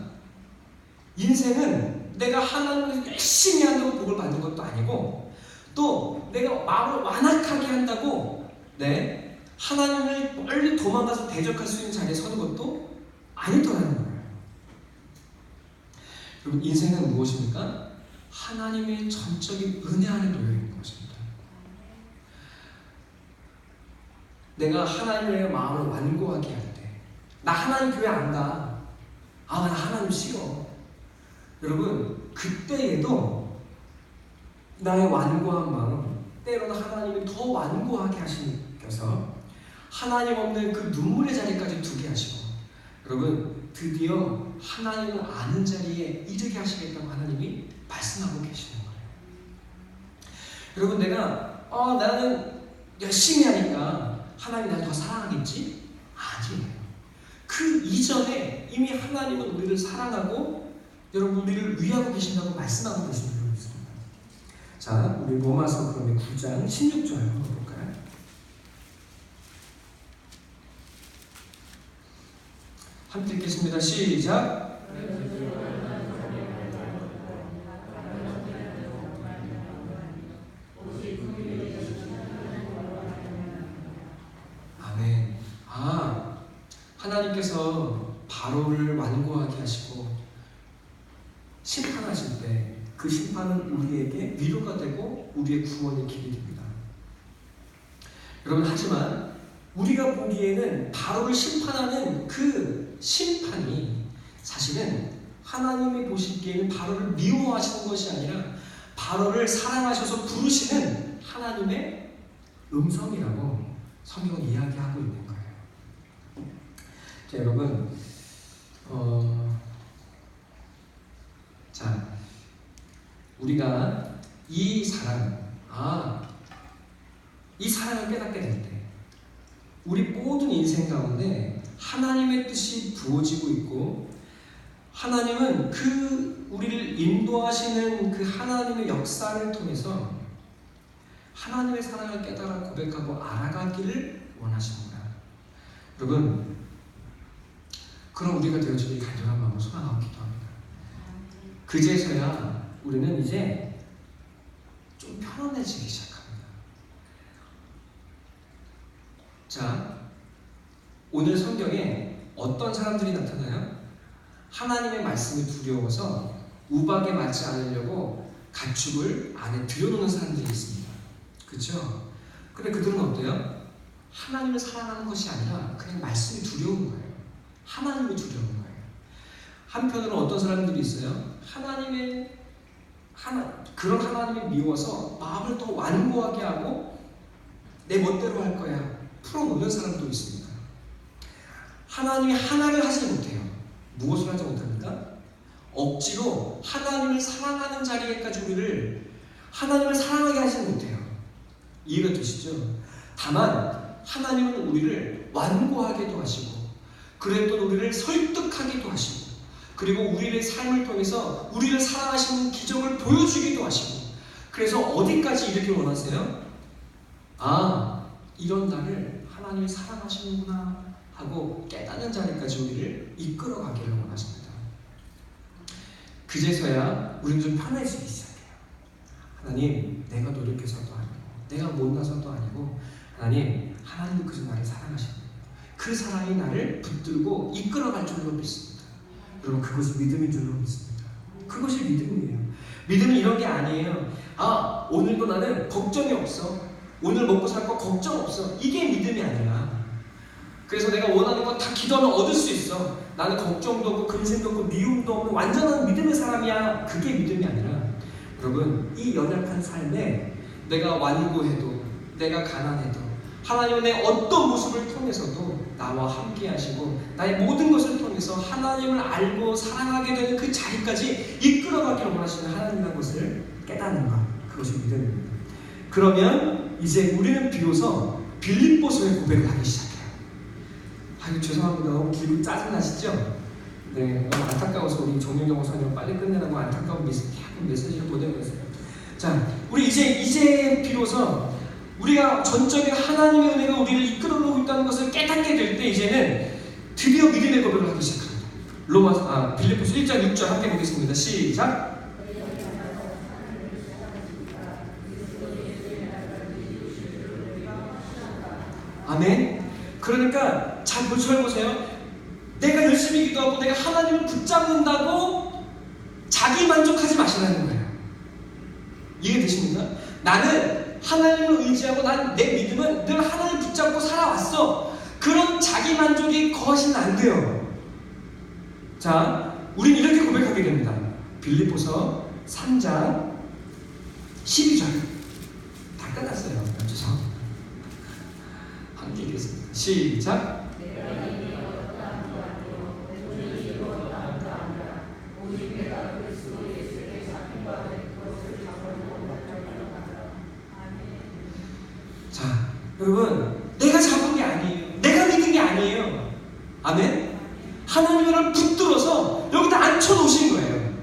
인생은 내가 하나님을 열심히 한다고 복을 받는 것도 아니고, 또 내가 마음을 완악하게 한다고 하나님을 멀리 도망가서 대적할 수 있는 자리에 서는 것도 아니더라는 거예요. 여러분, 인생은 무엇입니까? 하나님의 전적인 은혜 안에 놓여 있는 것입니다. 내가 하나님의 마음을 완고하게 할 때, 나 하나님 교회 안 가. 나 하나님 싫어. 여러분, 그때에도 나의 완고한 마음, 때로는 하나님이 더 완고하게 하시면서 하나님 없는 그 눈물의 자리까지 두게 하시고, 여러분, 드디어 하나님을 아는 자리에 이르게 하시겠다고 하나님이 말씀하고 계시는 거예요. 여러분, 내가 나는 열심히 하니까 하나님이 나를 더 사랑하겠지? 아니에요. 그 이전에 이미 하나님은 우리를 사랑하고 여러분 우리를 위하고 계신다고 말씀하고 계시는 분이 있습니다. 자, 우리 로마서 그러면 9장 16절 한번 볼까요? 함께 읽겠습니다. 시작. 아멘. 하나님께서 바로를 완고하게 하시고 심판하실 때 그 심판은 우리에게 위로가 되고 우리의 구원의 길이 됩니다. 여러분, 하지만 우리가 보기에는 바로를 심판하는 그 심판이 사실은 하나님이 보시기에는 바로를 미워하시는 것이 아니라 바로를 사랑하셔서 부르시는 하나님의 음성이라고 성경은 이야기하고 있는 거예요. 자, 여러분, 우리가 이 사랑을 깨닫게 될 때 우리 모든 인생 가운데 하나님의 뜻이 부어지고 있고, 하나님은 그 우리를 인도하시는 그 하나님의 역사를 통해서 하나님의 사랑을 깨달아 고백하고 알아가기를 원하십니다. 여러분, 그럼 우리가 되어지길 간절한 마음으로 소망하고 기도합니다. 그제서야 우리는 이제 좀 편안해지기 시작합니다. 자, 오늘 성경에 어떤 사람들이 나타나요? 하나님의 말씀이 두려워서 우박에 맞지 않으려고 가축을 안에 들여놓는 사람들이 있습니다. 그렇죠? 근데 그들은 어때요? 하나님을 사랑하는 것이 아니라 그냥 말씀이 두려운 거예요. 하나님이 두려운 거예요. 한편으로 어떤 사람들이 있어요? 그런 하나님이 미워서 마음을 더 완고하게 하고 내 멋대로 할 거야 풀어놓는 사람도 있습니다. 하나님이 하나를 하지 못해요. 무엇을 하지 못합니까? 억지로 하나님을 사랑하는 자리에까지 우리를 하나님을 사랑하게 하지 못해요. 이해가 되시죠? 다만 하나님은 우리를 완고하게도 하시고, 그랬던 우리를 설득하기도 하시고, 그리고 우리의 삶을 통해서 우리를 사랑하시는 기적을 보여주기도 하시고, 그래서 어디까지 이르길 원하세요? 이런 나를 하나님이 사랑하시는구나 하고 깨닫는 자리까지 우리를 이끌어가기를 원하십니다. 그제서야 우리는 좀 편해지기 시작해요. 하나님, 내가 노력해서도 아니고 내가 못나서도 아니고 하나님은 그저 나를 사랑하시는 거예요. 그 사랑이 나를 붙들고 이끌어갈 줄로 믿습니다. 여러분, 그것이 믿음인 줄로 믿습니다. 그것이 믿음이에요. 믿음은 이런 게 아니에요. 오늘도 나는 걱정이 없어. 오늘 먹고 살 거 걱정 없어. 이게 믿음이 아니라 그래서 내가 원하는 건 다 기도하면 얻을 수 있어. 나는 걱정도 없고 근심도 없고 미움도 없는 완전한 믿음의 사람이야. 그게 믿음이 아니라, 여러분, 이 연약한 삶에 내가 완고해도, 내가 가난해도 하나님은 내 어떤 모습을 통해서도 나와 함께 하시고 나의 모든 것을 통해서 하나님을 알고 사랑하게 되는 그 자리까지 이끌어가기를 원하시는 하나님이라는 것을 깨닫는 것, 그것이 믿음입니다. 그러면 이제 우리는 비로소 빌립보서의 고백을 하기 시작해요. 아유, 죄송합니다. 너무 길고 짜증나시죠? 네, 너무 안타까워서 우리 정윤경 목사님 빨리 끝내라고 안타까운 메시지를 보내고 있어요. 자, 우리 이제 비로소 우리가 전적인 하나님의 은혜가 우리를 이끌어오고 있다는 것을 깨닫게 될 때 이제는 드디어 믿음의 고백을 하기 시작합니다. 빌립보서 1장 6절 함께 보겠습니다. 시작. 아멘. 그러니까 잘 보세요. 내가 열심히 기도하고 내가 하나님을 붙잡는다고 자기 만족하지 마시라는 거예요. 이해되십니까? 나는 하나님을 의지하고 내 믿음은 늘 하나님을 붙잡고 살아왔어. 그런 자기 만족이 거하시면 안 돼요. 자, 우린 이렇게 고백하게 됩니다. 빌립보서 3장 12절. 다 끝났어요. 죄송합니다. 함께 읽겠습니다. 시작. 자, 여러분, 내가 잡은 게 아니에요. 내가 믿은 게 아니에요. 아멘? 하나님을 붙들어서 여기다 앉혀놓으신 거예요.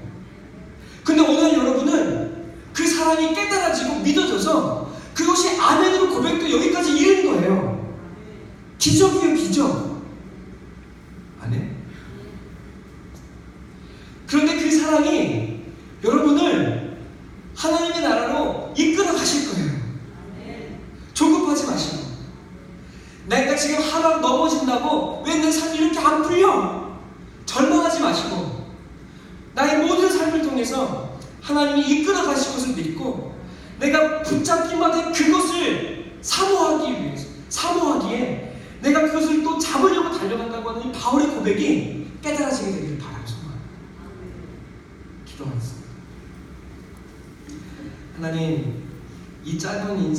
근데 오늘 여러분은 그 사랑이 깨달아지고 믿어져서 그것이 아멘으로 고백도 여기까지 이른 거예요. 기적이에요, 기적. 아멘? 그런데 그 사랑이 여러분을 하나님의 나라로 이끌어 가실 거예요. 조급하지 마시고, 내가 지금 하루 넘어진다고 왜 내 삶이 이렇게 안 풀려? 절망하지 마시고 나의 모든 삶을 통해서 하나님이 이끌어 가실 것을 믿고 내가 붙잡기만 한 그것을 사모하기에 내가 그것을 또 잡으려고 달려간다고 하는 이 바울의 고백이 깨달아지게 되기를 바라고 소망합니다. 기도하겠습니다. 하나님, 이 짧은 인생